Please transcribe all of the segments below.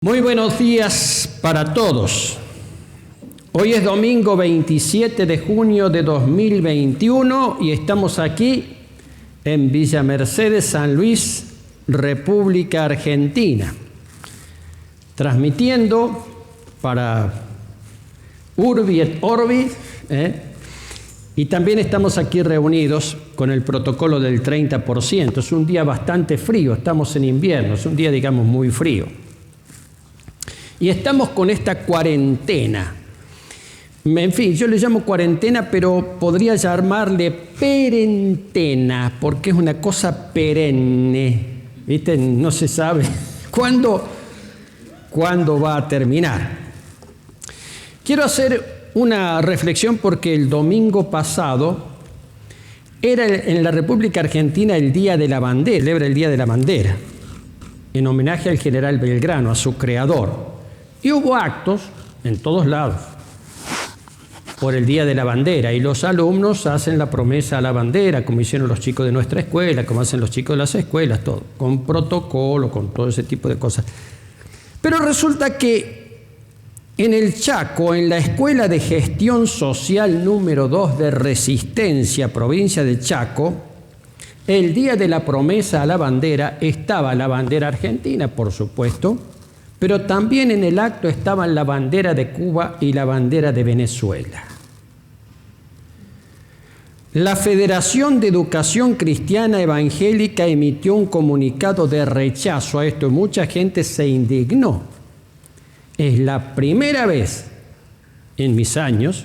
Muy buenos días para todos. Hoy es domingo 27 de junio de 2021 y estamos aquí en Villa Mercedes, San Luis, República Argentina, transmitiendo para Urbi et Orbi, y también estamos aquí reunidos con el protocolo del 30%. Es un día bastante frío, estamos en invierno, es un día, digamos, muy frío. Y estamos con esta cuarentena. En fin, yo le llamo cuarentena, pero podría llamarle perentena, porque es una cosa perenne. ¿Viste? No se sabe cuándo va a terminar. Quiero hacer una reflexión porque el domingo pasado era en la República Argentina el Día de la Bandera, celebra el Día de la Bandera, en homenaje al general Belgrano, a su creador. Y hubo actos en todos lados por el Día de la Bandera, y los alumnos hacen la promesa a la bandera, como hicieron los chicos de nuestra escuela, como hacen los chicos de las escuelas, todo, con protocolo, con todo ese tipo de cosas. Pero resulta que en el Chaco, en la Escuela de Gestión Social número 2 de Resistencia, provincia de Chaco, el día de la promesa a la bandera estaba la bandera argentina, por supuesto, pero también en el acto estaban la bandera de Cuba y la bandera de Venezuela. La Federación de Educación Cristiana Evangélica emitió un comunicado de rechazo a esto y mucha gente se indignó. Es la primera vez en mis años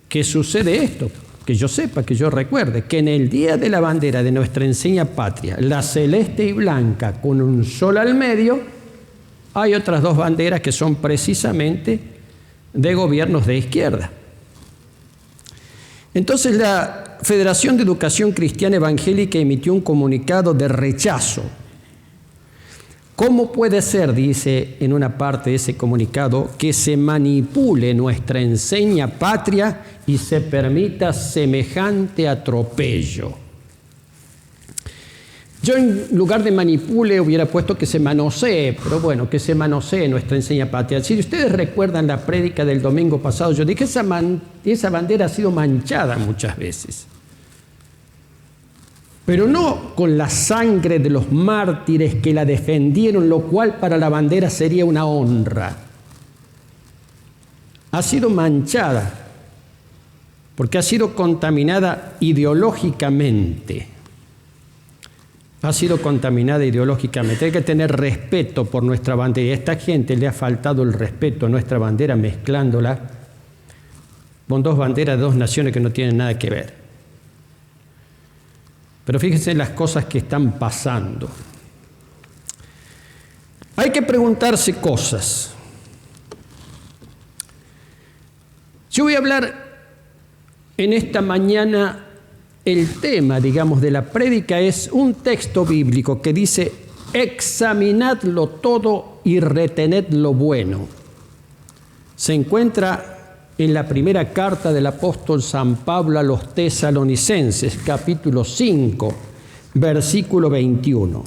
que sucede esto, que yo sepa, que yo recuerde, que en el Día de la Bandera de nuestra enseña patria, la celeste y blanca con un sol al medio, hay otras dos banderas que son precisamente de gobiernos de izquierda. Entonces la Federación de Educación Cristiana Evangélica emitió un comunicado de rechazo. ¿Cómo puede ser, dice en una parte de ese comunicado, que se manipule nuestra enseña patria y se permita semejante atropello? Yo en lugar de manipule hubiera puesto que se manosee, pero bueno, que se manosee nuestra enseña patria. Si ustedes recuerdan la prédica del domingo pasado, yo dije que esa bandera ha sido manchada muchas veces. Pero no con la sangre de los mártires que la defendieron, lo cual para la bandera sería una honra. Ha sido manchada porque ha sido contaminada ideológicamente. Ha sido contaminada ideológicamente. Hay que tener respeto por nuestra bandera. Y a esta gente le ha faltado el respeto a nuestra bandera mezclándola con dos banderas de dos naciones que no tienen nada que ver. Pero fíjense en las cosas que están pasando. Hay que preguntarse cosas. Yo voy a hablar en esta mañana. El tema, digamos, de la prédica es un texto bíblico que dice: examinadlo todo y retened lo bueno. Se encuentra en la primera carta del apóstol San Pablo a los Tesalonicenses, capítulo 5, versículo 21.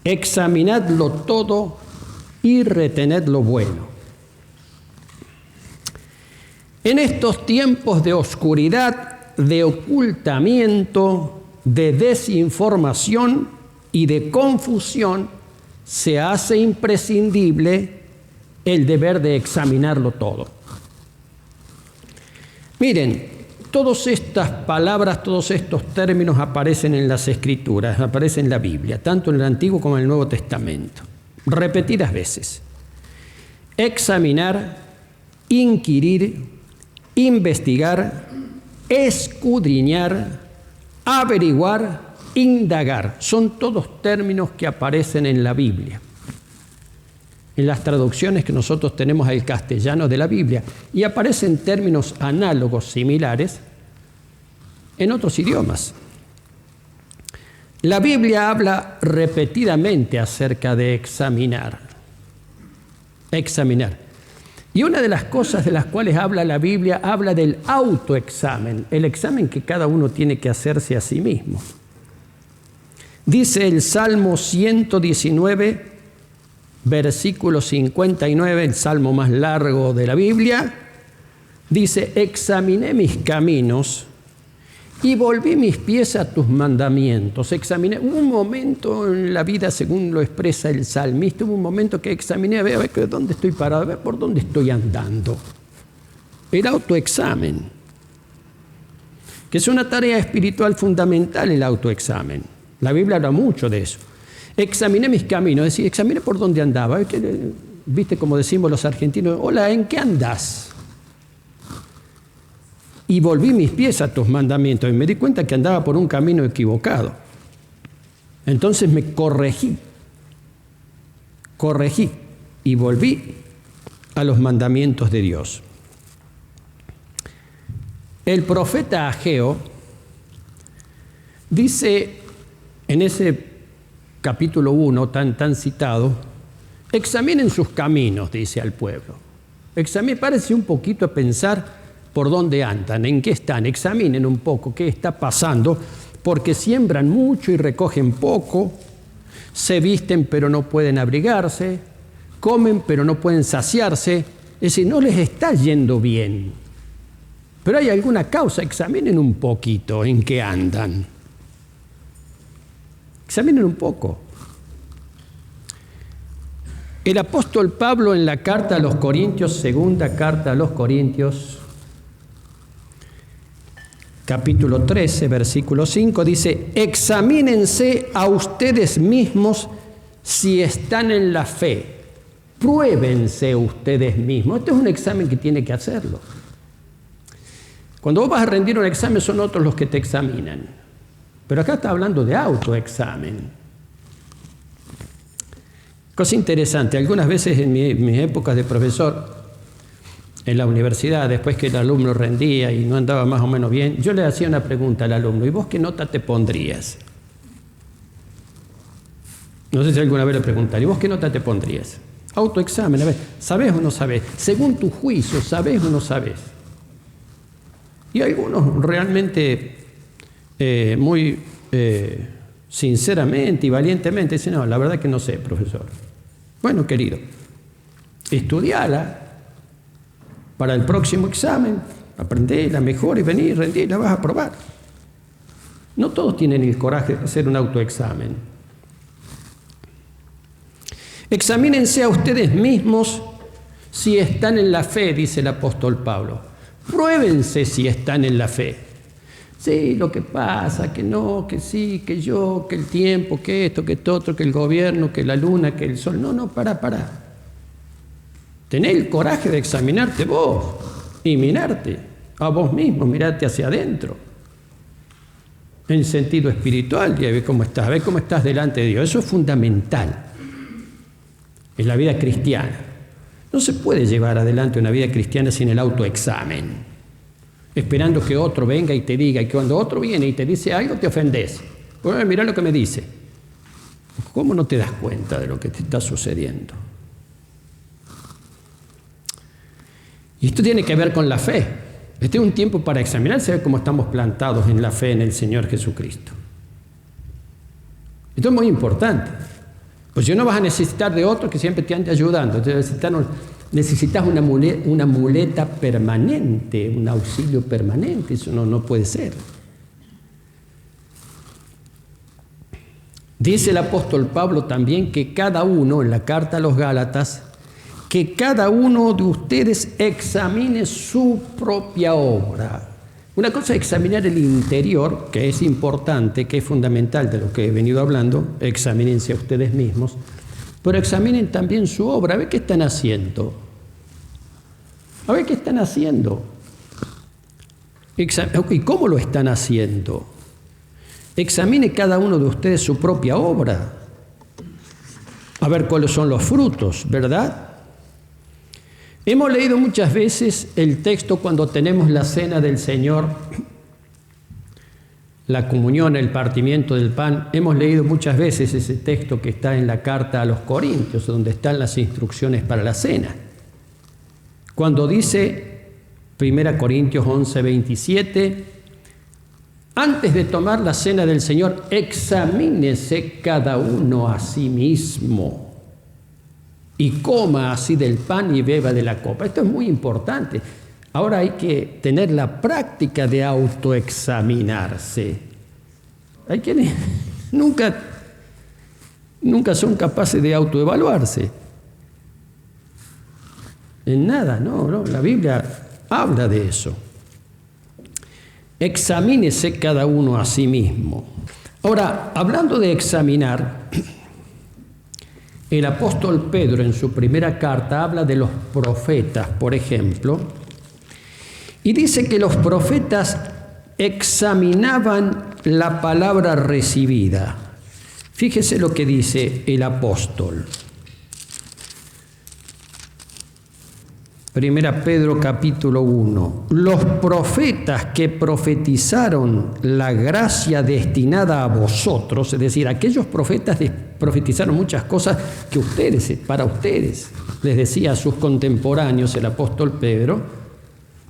Examinadlo todo y retened lo bueno. En estos tiempos de oscuridad, de ocultamiento, de desinformación y de confusión, se hace imprescindible el deber de examinarlo todo. Miren, todas estas palabras, todos estos términos aparecen en las Escrituras, aparecen en la Biblia, tanto en el Antiguo como en el Nuevo Testamento, repetidas veces. Examinar, inquirir, investigar, escudriñar, averiguar, indagar. Son todos términos que aparecen en la Biblia, en las traducciones que nosotros tenemos al castellano de la Biblia, y aparecen términos análogos, similares, en otros idiomas. La Biblia habla repetidamente acerca de examinar. Y una de las cosas de las cuales habla la Biblia, habla del autoexamen, el examen que cada uno tiene que hacerse a sí mismo. Dice el Salmo 119, versículo 59, el salmo más largo de la Biblia, dice: examiné mis caminos y volví mis pies a tus mandamientos. Examiné, hubo un momento en la vida, según lo expresa el salmista, hubo un momento que examiné a ver dónde estoy parado, a ver por dónde estoy andando. El autoexamen, que es una tarea espiritual fundamental, el autoexamen. La Biblia habla mucho de eso. Examiné mis caminos, es decir, examiné por dónde andaba. ¿Viste como decimos los argentinos? Hola, ¿en qué andás? Y volví mis pies a tus mandamientos y me di cuenta que andaba por un camino equivocado. Entonces me corregí y volví a los mandamientos de Dios. El profeta Ageo dice en ese capítulo 1 tan citado: examinen sus caminos, dice al pueblo. Parece un poquito a pensar por dónde andan, en qué están. Examinen un poco qué está pasando, porque siembran mucho y recogen poco, se visten pero no pueden abrigarse, comen pero no pueden saciarse. Es decir, no les está yendo bien. Pero hay alguna causa. Examinen un poquito en qué andan. Examinen un poco. El apóstol Pablo, en la carta a los Corintios, segunda carta a los Corintios, capítulo 13, versículo 5, dice: examínense a ustedes mismos si están en la fe. Pruébense ustedes mismos. Este es un examen que tiene que hacerlo. Cuando vos vas a rendir un examen, son otros los que te examinan. Pero acá está hablando de autoexamen. Cosa interesante, algunas veces en mis épocas de profesor en la universidad, después que el alumno rendía y no andaba más o menos bien, yo le hacía una pregunta al alumno: ¿y vos qué nota te pondrías? No sé si alguna vez le preguntaron: ¿y vos qué nota te pondrías? Autoexamen, a ver, ¿sabés o no sabés? Según tu juicio, ¿sabés o no sabés? Y algunos realmente muy sinceramente y valientemente dicen: no, la verdad que no sé, profesor. Bueno, querido, estudiala para el próximo examen, aprendela mejor y vení, rendí, la vas a probar. No todos tienen el coraje de hacer un autoexamen. Examínense a ustedes mismos si están en la fe, dice el apóstol Pablo. Pruébense si están en la fe. Sí, lo que pasa, que no, que sí, que yo, que el tiempo, que esto, que esto otro, que el gobierno, que la luna, que el sol. No, pará. Tené el coraje de examinarte vos y mirarte a vos mismo, mirarte hacia adentro. En sentido espiritual, y a ver cómo estás delante de Dios. Eso es fundamental en la vida cristiana. No se puede llevar adelante una vida cristiana sin el autoexamen, esperando que otro venga y te diga, y cuando otro viene y te dice algo te ofendés. Bueno, mirá lo que me dice. ¿Cómo no te das cuenta de lo que te está sucediendo? Y esto tiene que ver con la fe. Este es un tiempo para examinarse, ver cómo estamos plantados en la fe en el Señor Jesucristo. Esto es muy importante. Pues yo no vas a necesitar de otro que siempre te ande ayudando. Necesitas una muleta permanente, un auxilio permanente. Eso no puede ser. Dice el apóstol Pablo también que cada uno, en la carta a los Gálatas, que cada uno de ustedes examine su propia obra. Una cosa es examinar el interior, que es importante, que es fundamental de lo que he venido hablando. Examínense a ustedes mismos, pero examinen también su obra. A ver qué están haciendo. ¿Y cómo lo están haciendo? Examine cada uno de ustedes su propia obra. A ver cuáles son los frutos, ¿verdad? Hemos leído muchas veces el texto cuando tenemos la cena del Señor, la comunión, el partimiento del pan. Hemos leído muchas veces ese texto que está en la carta a los Corintios, donde están las instrucciones para la cena. Cuando dice 1 Corintios 11:27, antes de tomar la cena del Señor, examínese cada uno a sí mismo. y coma así del pan y beba de la copa. Esto es muy importante. Ahora hay que tener la práctica de autoexaminarse. Hay quienes nunca son capaces de autoevaluarse. En nada, no, la Biblia habla de eso. Examínese cada uno a sí mismo. Ahora, hablando de examinar, el apóstol Pedro en su primera carta habla de los profetas, por ejemplo, y dice que los profetas examinaban la palabra recibida. Fíjese lo que dice el apóstol. Primera Pedro capítulo 1. Los profetas que profetizaron la gracia destinada a vosotros, es decir, aquellos profetas profetizaron muchas cosas que para ustedes, les decía a sus contemporáneos el apóstol Pedro,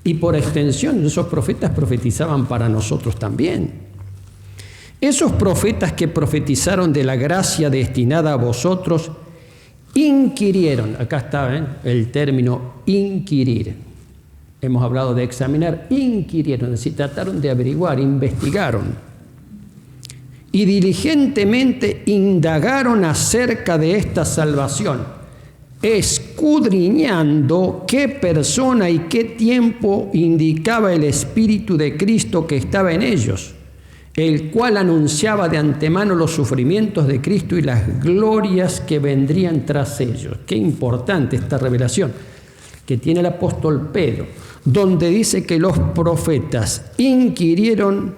y por extensión esos profetas profetizaban para nosotros también. Esos profetas que profetizaron de la gracia destinada a vosotros, inquirieron, acá está el término inquirir. Hemos hablado de examinar, inquirieron, es decir, trataron de averiguar, investigaron. Y diligentemente indagaron acerca de esta salvación, escudriñando qué persona y qué tiempo indicaba el Espíritu de Cristo que estaba en ellos, el cual anunciaba de antemano los sufrimientos de Cristo y las glorias que vendrían tras ellos. Qué importante esta revelación que tiene el apóstol Pedro, donde dice que los profetas inquirieron,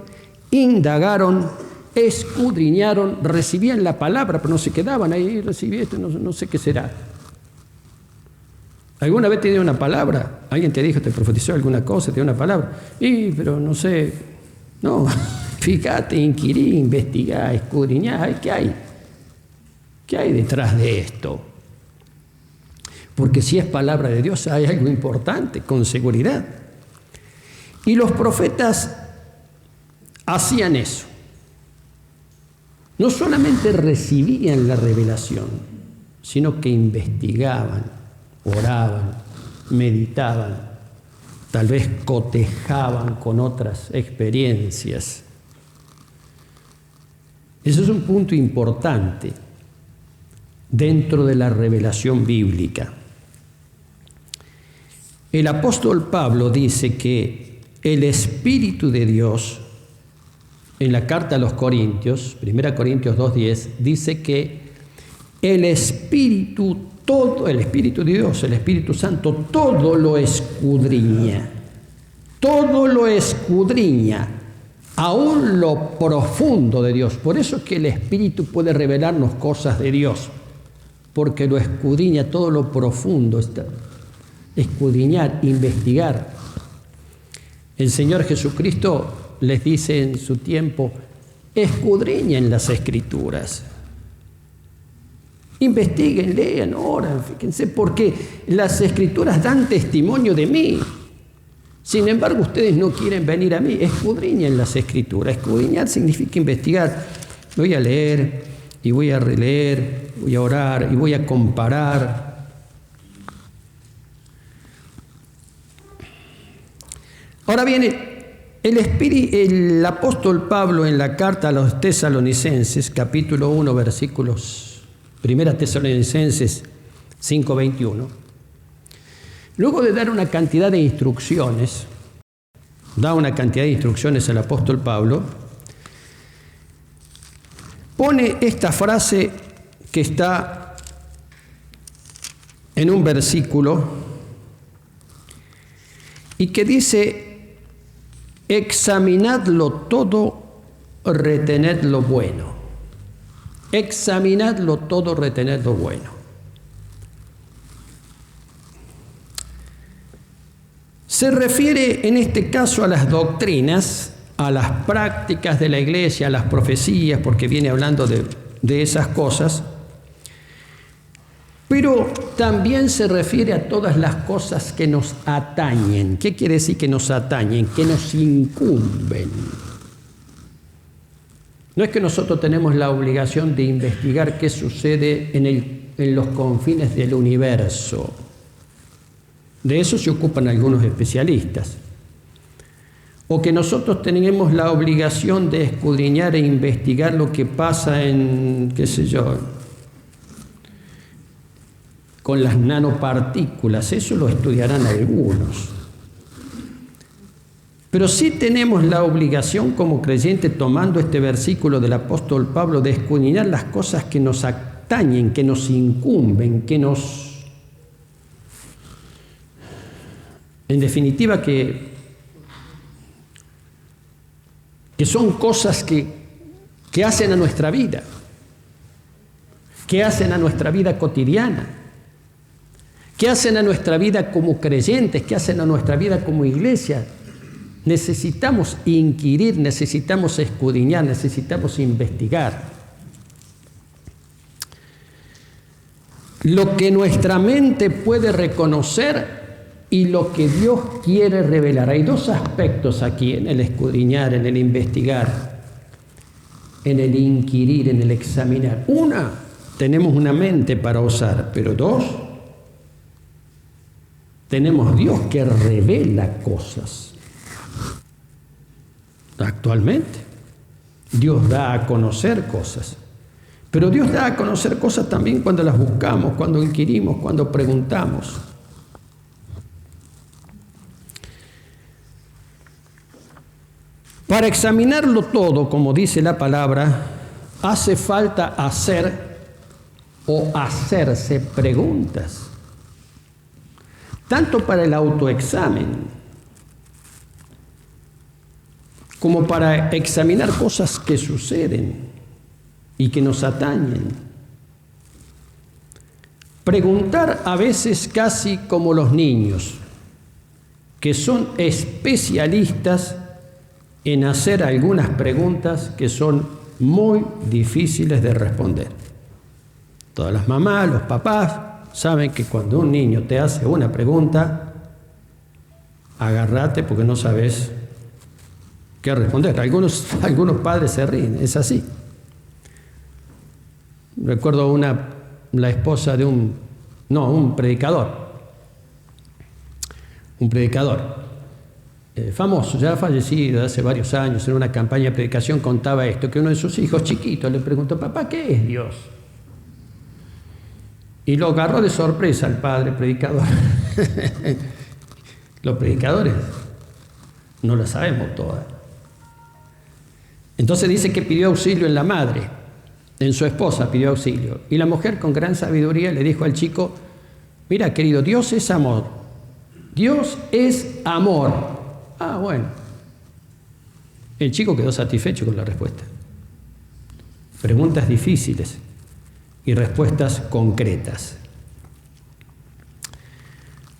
indagaron, escudriñaron, recibían la palabra, pero no se quedaban ahí, recibí esto, no sé qué será. ¿Alguna vez te dio una palabra? ¿Alguien te dijo, te profetizó alguna cosa, te dio una palabra? Pero no sé, no. Fíjate, inquirí, investigá, escudriñá, ¿qué hay? ¿Qué hay detrás de esto? Porque si es palabra de Dios hay algo importante, con seguridad. Y los profetas hacían eso. No solamente recibían la revelación, sino que investigaban, oraban, meditaban, tal vez cotejaban con otras experiencias. Eso es un punto importante dentro de la revelación bíblica. El apóstol Pablo dice que el Espíritu de Dios, en la carta a los Corintios, 1 Corintios 2:10, dice que el Espíritu de Dios, el Espíritu Santo, todo lo escudriña, aún lo profundo de Dios. Por eso es que el Espíritu puede revelarnos cosas de Dios, porque lo escudriña todo lo profundo, escudriñar, investigar. El Señor Jesucristo les dice en su tiempo, escudriñen las Escrituras. Investiguen, lean, oran, fíjense, porque las Escrituras dan testimonio de mí. Sin embargo, ustedes no quieren venir a mí. Escudriñen las Escrituras. Escudriñar significa investigar. Voy a leer y voy a releer, voy a orar y voy a comparar. Ahora viene el apóstol Pablo en la carta a los Tesalonicenses, capítulo 1, versículos 1 Tesalonicenses 5:21. Luego de dar una cantidad de instrucciones, el apóstol Pablo, pone esta frase que está en un versículo y que dice, examinadlo todo, retened lo bueno. Examinadlo todo, retened lo bueno. Se refiere en este caso a las doctrinas, a las prácticas de la iglesia, a las profecías, porque viene hablando de esas cosas, pero también se refiere a todas las cosas que nos atañen. ¿Qué quiere decir que nos atañen? Que nos incumben. No es que nosotros tenemos la obligación de investigar qué sucede en el en los confines del universo. De eso se ocupan algunos especialistas. O que nosotros tenemos la obligación de escudriñar e investigar lo que pasa en, qué sé yo, con las nanopartículas. Eso lo estudiarán algunos. Pero sí tenemos la obligación como creyentes, tomando este versículo del apóstol Pablo, de escudriñar las cosas que nos atañen, que nos incumben, que nos... En definitiva, que son cosas que hacen a nuestra vida, que hacen a nuestra vida cotidiana, que hacen a nuestra vida como creyentes, que hacen a nuestra vida como iglesia. Necesitamos inquirir, necesitamos escudriñar, necesitamos investigar. Lo que nuestra mente puede reconocer y lo que Dios quiere revelar. Hay dos aspectos aquí en el escudriñar, en el investigar, en el inquirir, en el examinar. Una, tenemos una mente para usar, pero dos, tenemos Dios que revela cosas. Actualmente, Dios da a conocer cosas, pero Dios da a conocer cosas también cuando las buscamos, cuando inquirimos, cuando preguntamos. Para examinarlo todo, como dice la palabra, hace falta hacer o hacerse preguntas, tanto para el autoexamen como para examinar cosas que suceden y que nos atañen. Preguntar a veces casi como los niños, que son especialistas en hacer algunas preguntas que son muy difíciles de responder. Todas las mamás, los papás saben que cuando un niño te hace una pregunta, agárrate porque no sabes qué responder. Algunos padres se ríen, es así. Recuerdo la esposa de un predicador. Un predicador famoso, ya fallecido hace varios años, en una campaña de predicación contaba esto, que uno de sus hijos chiquitos le preguntó: papá, ¿qué es Dios? Y lo agarró de sorpresa al padre predicador. Los predicadores no lo sabemos todas. Entonces dice que pidió auxilio en la madre, en su esposa pidió auxilio. Y la mujer con gran sabiduría le dijo al chico: mira, querido, Dios es amor. Dios es amor. Ah, bueno. El chico quedó satisfecho con la respuesta. Preguntas difíciles y respuestas concretas.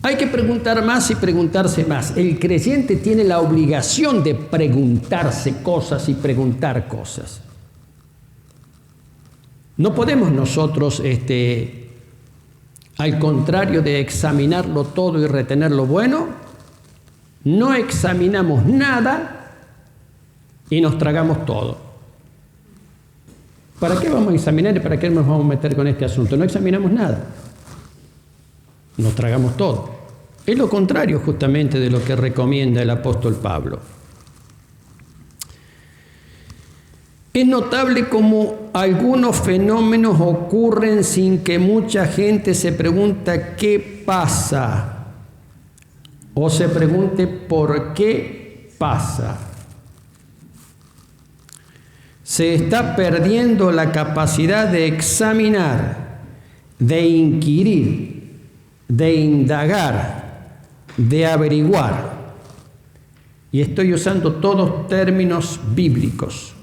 Hay que preguntar más y preguntarse más. El creyente tiene la obligación de preguntarse cosas y preguntar cosas. No podemos nosotros, al contrario de examinarlo todo y retener lo bueno, no examinamos nada y nos tragamos todo. ¿Para qué vamos a examinar y para qué nos vamos a meter con este asunto? No examinamos nada. Nos tragamos todo. Es lo contrario justamente de lo que recomienda el apóstol Pablo. Es notable cómo algunos fenómenos ocurren sin que mucha gente se pregunte qué pasa o se pregunte por qué pasa. Se está perdiendo la capacidad de examinar, de inquirir, de indagar, de averiguar. Y estoy usando todos términos bíblicos.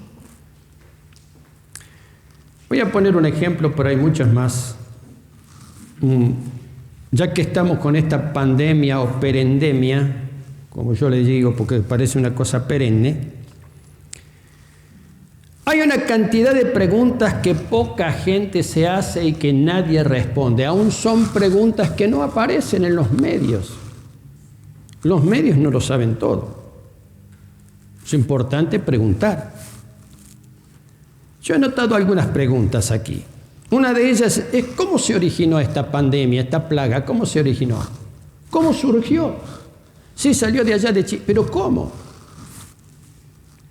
Voy a poner un ejemplo, pero hay muchos más. Ya que estamos con esta pandemia o perendemia, como yo le digo, porque parece una cosa perenne, hay una cantidad de preguntas que poca gente se hace y que nadie responde. Aún son preguntas que no aparecen en los medios. Los medios no lo saben todo. Es importante preguntar. Yo he notado algunas preguntas aquí. Una de ellas es cómo se originó esta pandemia, esta plaga, cómo se originó, cómo surgió. Sí, salió de allá de Chile, pero ¿cómo?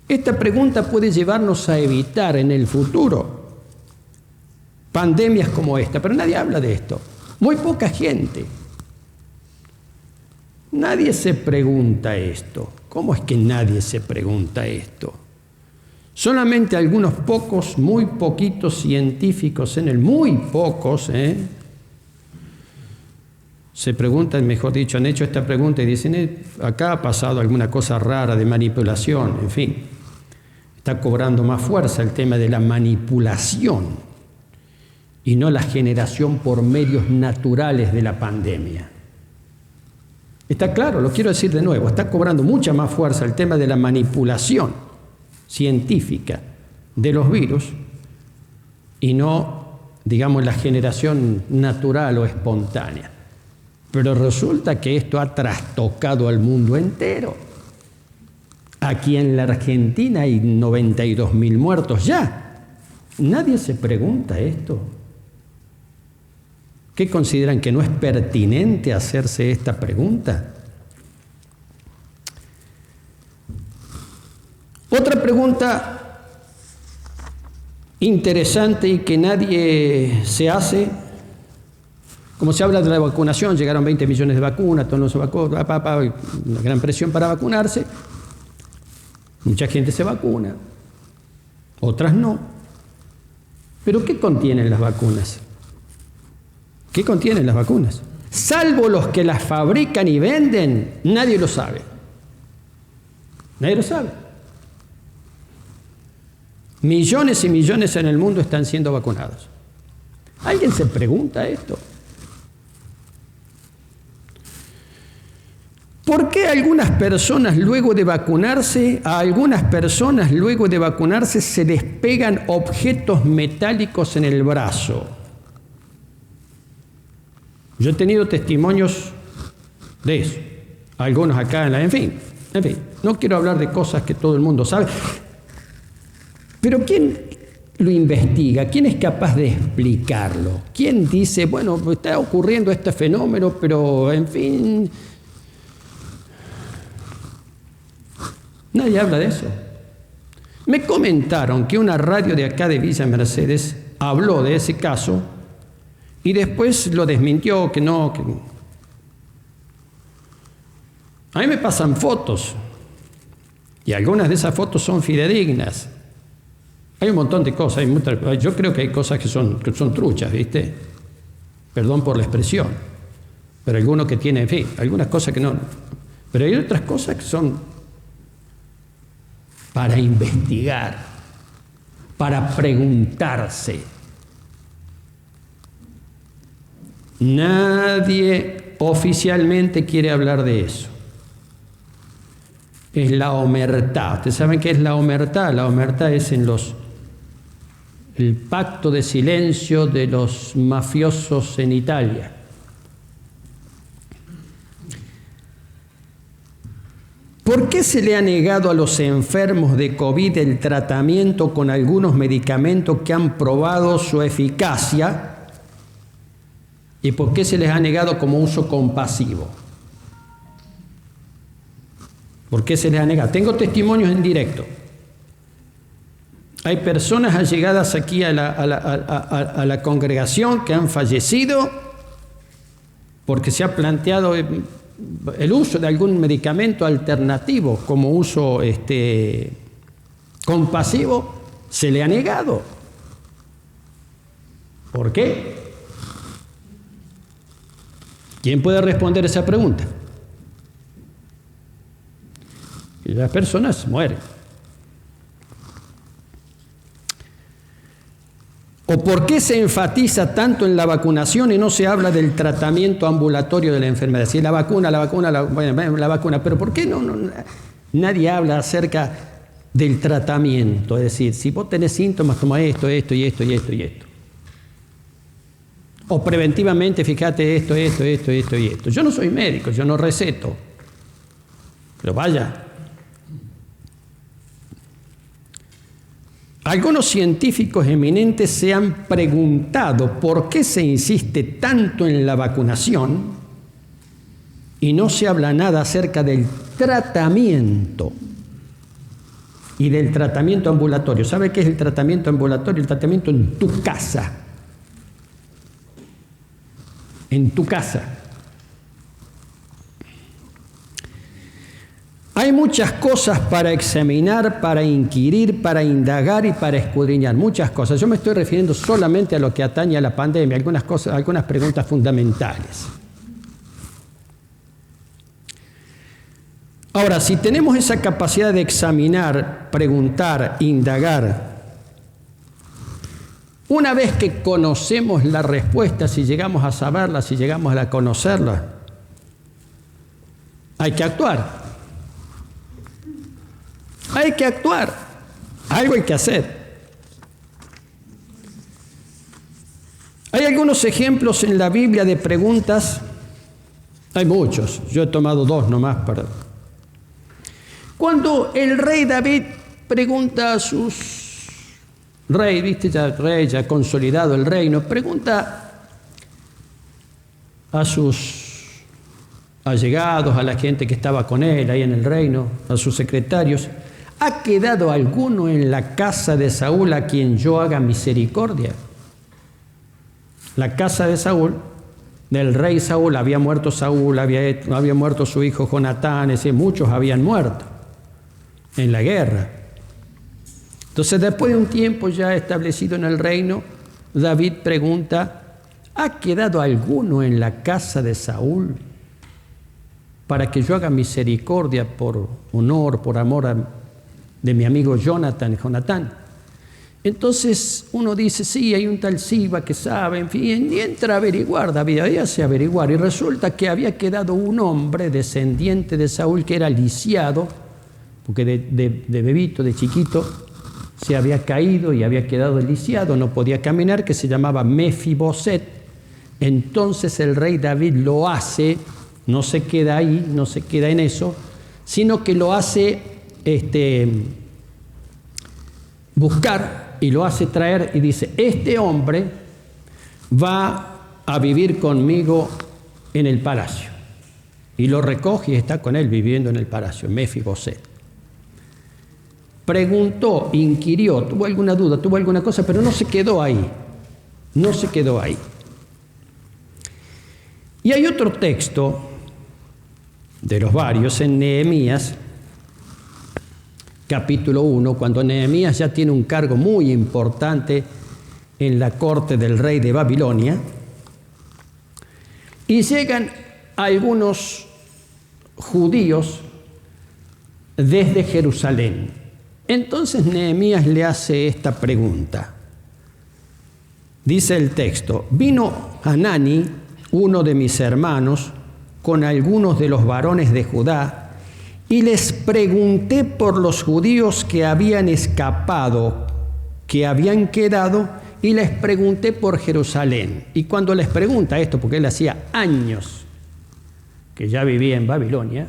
Esta pregunta puede llevarnos a evitar en el futuro pandemias como esta, pero nadie habla de esto. Muy poca gente. Nadie se pregunta esto. ¿Cómo es que nadie se pregunta esto? Solamente algunos pocos, muy poquitos científicos muy pocos, se preguntan, mejor dicho, han hecho esta pregunta y dicen, acá ha pasado alguna cosa rara de manipulación, en fin. Está cobrando más fuerza el tema de la manipulación y no la generación por medios naturales de la pandemia. Está claro, lo quiero decir de nuevo, está cobrando mucha más fuerza el tema de la manipulación científica de los virus y no, digamos, la generación natural o espontánea. Pero resulta que esto ha trastocado al mundo entero. Aquí en la Argentina hay 92.000 muertos ya. Nadie se pregunta esto. ¿Qué consideran que no es pertinente hacerse esta pregunta? Otra pregunta interesante y que nadie se hace, como se habla de la vacunación, llegaron 20 millones de vacunas, todo no se vacunó, una gran presión para vacunarse, mucha gente se vacuna, otras no. ¿Pero qué contienen las vacunas? ¿Qué contienen las vacunas? Salvo los que las fabrican y venden, nadie lo sabe. Nadie lo sabe. Millones y millones en el mundo están siendo vacunados. ¿Alguien se pregunta esto? ¿Por qué a algunas personas luego de vacunarse se les pegan objetos metálicos en el brazo? Yo he tenido testimonios de eso, algunos acá, en fin, no quiero hablar de cosas que todo el mundo sabe, pero ¿quién lo investiga? ¿Quién es capaz de explicarlo? ¿Quién dice, bueno, está ocurriendo este fenómeno, pero en fin? Nadie habla de eso. Me comentaron que una radio de acá de Villa Mercedes habló de ese caso y después lo desmintió, que no. A mí me pasan fotos y algunas de esas fotos son fidedignas. Hay un montón de cosas, yo creo que hay cosas que son truchas, ¿viste? Perdón por la expresión, pero algunos que tienen, en fin, algunas cosas que no. Pero hay otras cosas que son para investigar, para preguntarse. Nadie oficialmente quiere hablar de eso. Es la omertá. ¿Ustedes saben qué es la omertá? La omertá es el pacto de silencio de los mafiosos en Italia. ¿Por qué se le ha negado a los enfermos de COVID el tratamiento con algunos medicamentos que han probado su eficacia? ¿Y por qué se les ha negado como uso compasivo? ¿Por qué se les ha negado? Tengo testimonios en directo. Hay personas allegadas aquí a la congregación que han fallecido porque se ha planteado el uso de algún medicamento alternativo como uso compasivo. Se le ha negado. ¿Por qué? ¿Quién puede responder esa pregunta? Y las personas mueren. ¿O por qué se enfatiza tanto en la vacunación y no se habla del tratamiento ambulatorio de la enfermedad? Si la vacuna, pero ¿por qué nadie habla acerca del tratamiento? Es decir, si vos tenés síntomas, toma esto y esto. O preventivamente, fíjate esto. Yo no soy médico, yo no receto. Pero vaya. Algunos científicos eminentes se han preguntado por qué se insiste tanto en la vacunación y no se habla nada acerca del tratamiento y del tratamiento ambulatorio. ¿Sabe qué es el tratamiento ambulatorio? El tratamiento en tu casa. En tu casa. Hay muchas cosas para examinar, para inquirir, para indagar y para escudriñar. Muchas cosas. Yo me estoy refiriendo solamente a lo que atañe a la pandemia, algunas preguntas fundamentales. Ahora, si tenemos esa capacidad de examinar, preguntar, indagar, una vez que conocemos la respuesta, si llegamos a saberla, si llegamos a conocerla, hay que actuar. Hay que actuar, algo hay que hacer. Hay algunos ejemplos en la Biblia de preguntas, hay muchos, yo he tomado dos nomás para... Cuando el rey David pregunta a sus rey, viste, ya rey, ya consolidado el reino, pregunta a sus allegados, a la gente que estaba con él ahí en el reino, a sus secretarios, ¿ha quedado alguno en la casa de Saúl a quien yo haga misericordia? La casa de Saúl, del rey Saúl, había muerto Saúl, había muerto su hijo Jonatán, muchos habían muerto en la guerra. Entonces, después de un tiempo ya establecido en el reino, David pregunta, ¿ha quedado alguno en la casa de Saúl para que yo haga misericordia por honor, por amor de mi amigo Jonatán? Entonces uno dice, sí, hay un tal Siba que sabe, en fin, y entra a averiguar, David hace averiguar, y resulta que había quedado un hombre descendiente de Saúl que era lisiado, porque de bebito, de chiquito, se había caído y había quedado lisiado, no podía caminar, que se llamaba Mefiboset. Entonces el rey David lo hace, no se queda ahí, no se queda en eso, sino que lo hace buscar y lo hace traer y dice, este hombre va a vivir conmigo en el palacio. Y lo recoge y está con él viviendo en el palacio, Mefiboset. Preguntó, inquirió, tuvo alguna duda, tuvo alguna cosa, pero no se quedó ahí. No se quedó ahí. Y hay otro texto de los varios en Nehemías, capítulo 1, cuando Nehemías ya tiene un cargo muy importante en la corte del rey de Babilonia, y llegan algunos judíos desde Jerusalén. Entonces Nehemías le hace esta pregunta. Dice el texto, vino Hanani, uno de mis hermanos, con algunos de los varones de Judá, y les pregunté por los judíos que habían escapado, que habían quedado, y les pregunté por Jerusalén. Y cuando les pregunta esto, porque él hacía años que ya vivía en Babilonia,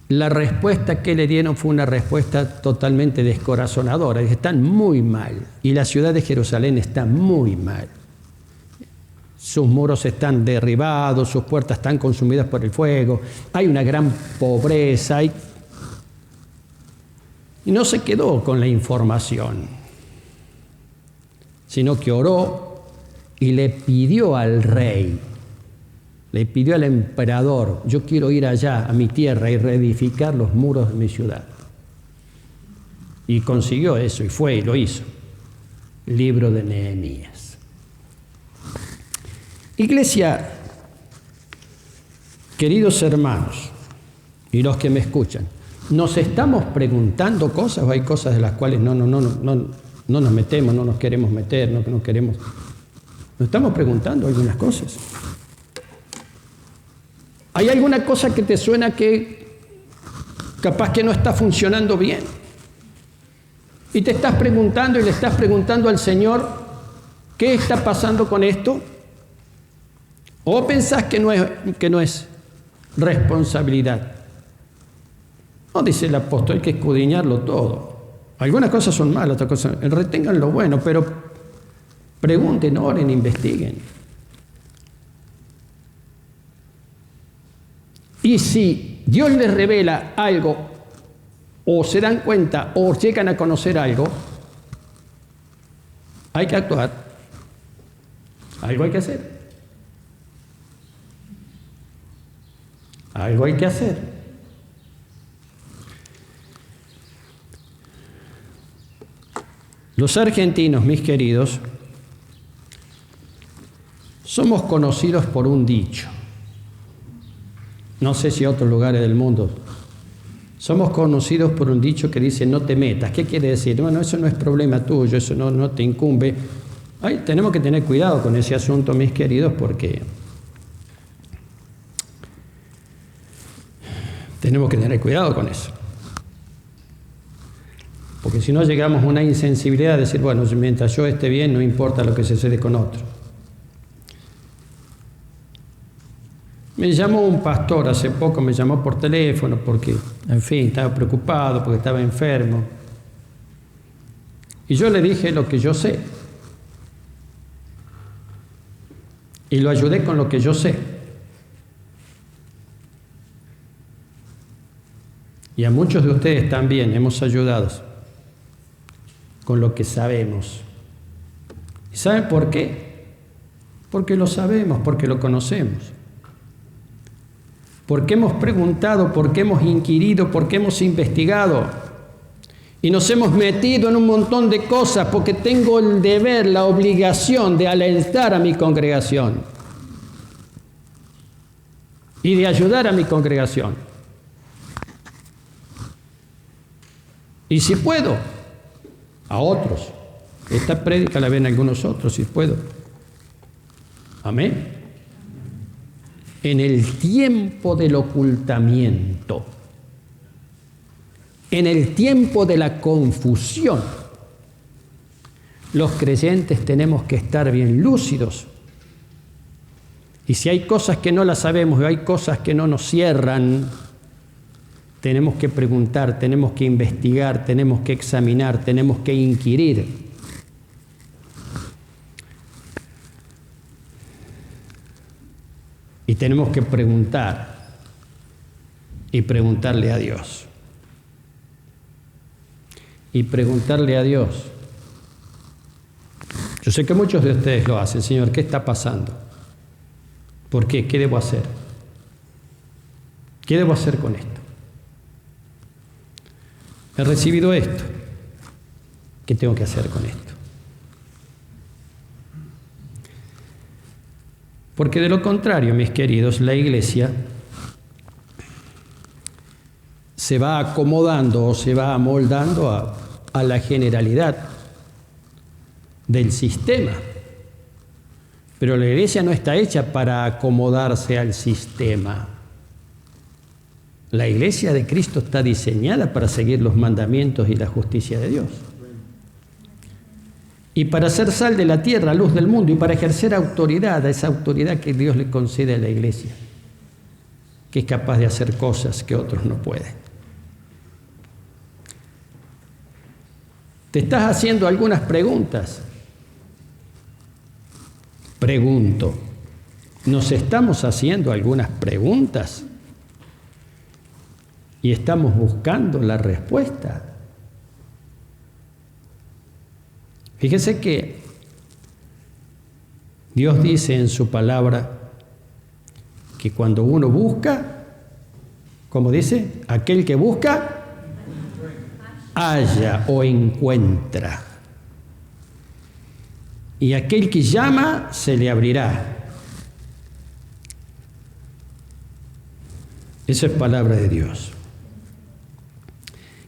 la respuesta que le dieron fue una respuesta totalmente descorazonadora. Están muy mal, y la ciudad de Jerusalén está muy mal. Sus muros están derribados, sus puertas están consumidas por el fuego, hay una gran pobreza. Y no se quedó con la información, sino que oró y le pidió al rey, le pidió al emperador, yo quiero ir allá a mi tierra y reedificar los muros de mi ciudad. Y consiguió eso, y fue y lo hizo. Libro de Nehemías. Iglesia, queridos hermanos y los que me escuchan, ¿nos estamos preguntando cosas o hay cosas de las cuales no nos metemos, no nos queremos meter, no queremos? ¿Nos estamos preguntando algunas cosas? ¿Hay alguna cosa que te suena que capaz que no está funcionando bien? Y te estás preguntando y le estás preguntando al Señor, ¿qué está pasando con esto? ¿O pensás que no es responsabilidad? No, dice el apóstol, hay que escudriñarlo todo. Algunas cosas son malas, otras cosas. Retengan lo bueno, pero pregunten, oren, investiguen. Y si Dios les revela algo, o se dan cuenta, o llegan a conocer algo, hay que actuar. Algo hay que hacer. Algo hay que hacer. Los argentinos, mis queridos, somos conocidos por un dicho. No sé si otros lugares del mundo. Somos conocidos por un dicho que dice no te metas. ¿Qué quiere decir? Bueno, eso no es problema tuyo, eso no te incumbe. Ay, tenemos que tener cuidado con ese asunto, mis queridos, porque tenemos que tener cuidado con eso. Porque si no llegamos a una insensibilidad de decir, bueno, mientras yo esté bien, no importa lo que sucede con otro. Me llamó un pastor hace poco, me llamó por teléfono porque, en fin, estaba preocupado, porque estaba enfermo. Y yo le dije lo que yo sé. Y lo ayudé con lo que yo sé. Y a muchos de ustedes también hemos ayudado con lo que sabemos. ¿Y saben por qué? Porque lo sabemos, porque lo conocemos. Porque hemos preguntado, porque hemos inquirido, porque hemos investigado. Y nos hemos metido en un montón de cosas porque tengo el deber, la obligación de alentar a mi congregación y de ayudar a mi congregación. Y si puedo, a otros. Esta prédica la ven algunos otros, si puedo. Amén. En el tiempo del ocultamiento, en el tiempo de la confusión, los creyentes tenemos que estar bien lúcidos. Y si hay cosas que no las sabemos y hay cosas que no nos cierran, tenemos que preguntar, tenemos que investigar, tenemos que examinar, tenemos que inquirir. Y tenemos que preguntar y preguntarle a Dios. Y preguntarle a Dios. Yo sé que muchos de ustedes lo hacen. Señor, ¿qué está pasando? ¿Por qué? ¿Qué debo hacer? ¿Qué debo hacer con esto? He recibido esto. ¿Qué tengo que hacer con esto? Porque de lo contrario, mis queridos, la iglesia se va acomodando o se va amoldando a la generalidad del sistema. Pero la iglesia no está hecha para acomodarse al sistema. La iglesia de Cristo está diseñada para seguir los mandamientos y la justicia de Dios. Y para ser sal de la tierra, luz del mundo, y para ejercer autoridad, esa autoridad que Dios le concede a la iglesia, que es capaz de hacer cosas que otros no pueden. ¿Te estás haciendo algunas preguntas? Pregunto, ¿nos estamos haciendo algunas preguntas? ¿Y estamos buscando la respuesta? Fíjese que Dios dice en su palabra que cuando uno busca, como dice, aquel que busca, halla o encuentra. Y aquel que llama, se le abrirá. Esa es palabra de Dios.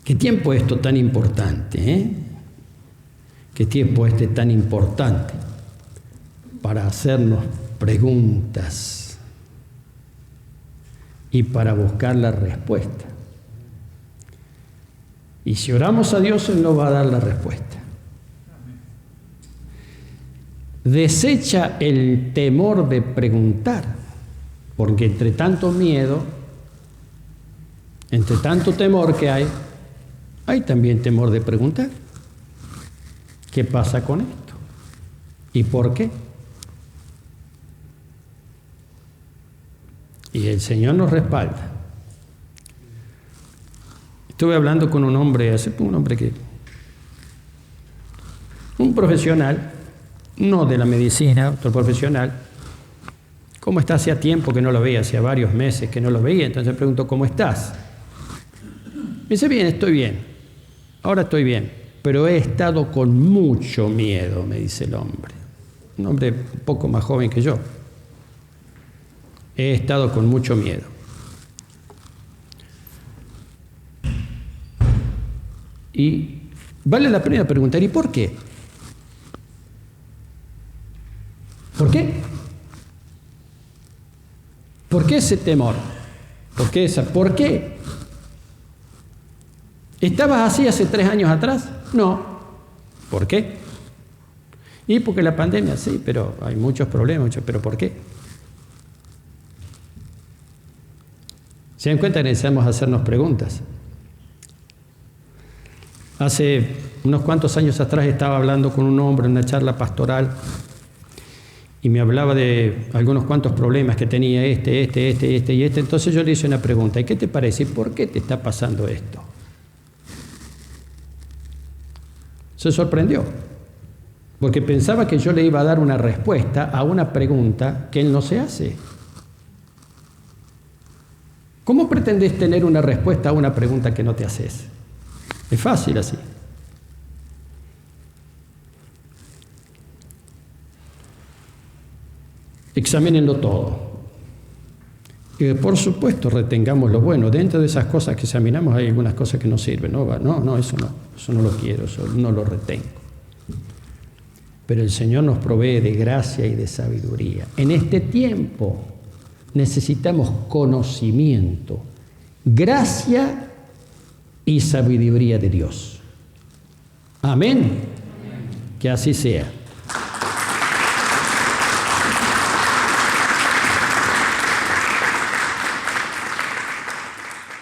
¿Qué tiempo es esto tan importante? ¿Qué tiempo este tan importante para hacernos preguntas y para buscar la respuesta? Y si oramos a Dios, Él nos va a dar la respuesta. Desecha el temor de preguntar, porque entre tanto miedo, entre tanto temor que hay hay también temor de preguntar. ¿Qué pasa con esto? ¿Y por qué? Y el Señor nos respalda. Estuve hablando con un hombre un profesional, no de la medicina, otro profesional. ¿Cómo está? Hacía tiempo que no lo veía, hacía varios meses que no lo veía. Entonces pregunto, ¿cómo estás? Me dice, bien, estoy bien. Ahora estoy bien, pero he estado con mucho miedo, me dice el hombre. Un hombre un poco más joven que yo. He estado con mucho miedo. Y vale la pena preguntar, ¿y por qué? ¿Por qué? ¿Por qué ese temor? ¿Por qué? ¿Estabas así hace 3 años atrás? No. ¿Por qué? Y porque la pandemia, sí, pero hay muchos problemas, pero ¿por qué? ¿Se dan cuenta que necesitamos hacernos preguntas? Hace unos cuantos años atrás estaba hablando con un hombre en una charla pastoral y me hablaba de algunos cuantos problemas que tenía este. Entonces yo le hice una pregunta, ¿y qué te parece? ¿Por qué te está pasando esto? Se sorprendió, porque pensaba que yo le iba a dar una respuesta a una pregunta que él no se hace. ¿Cómo pretendes tener una respuesta a una pregunta que no te haces? Es fácil así. Examínenlo todo. Y por supuesto retengamos lo bueno. Dentro de esas cosas que examinamos hay algunas cosas que no sirven. Eso no lo quiero, eso no lo retengo. Pero el Señor nos provee de gracia y de sabiduría. En este tiempo necesitamos conocimiento, gracia y sabiduría de Dios. Amén. Que así sea.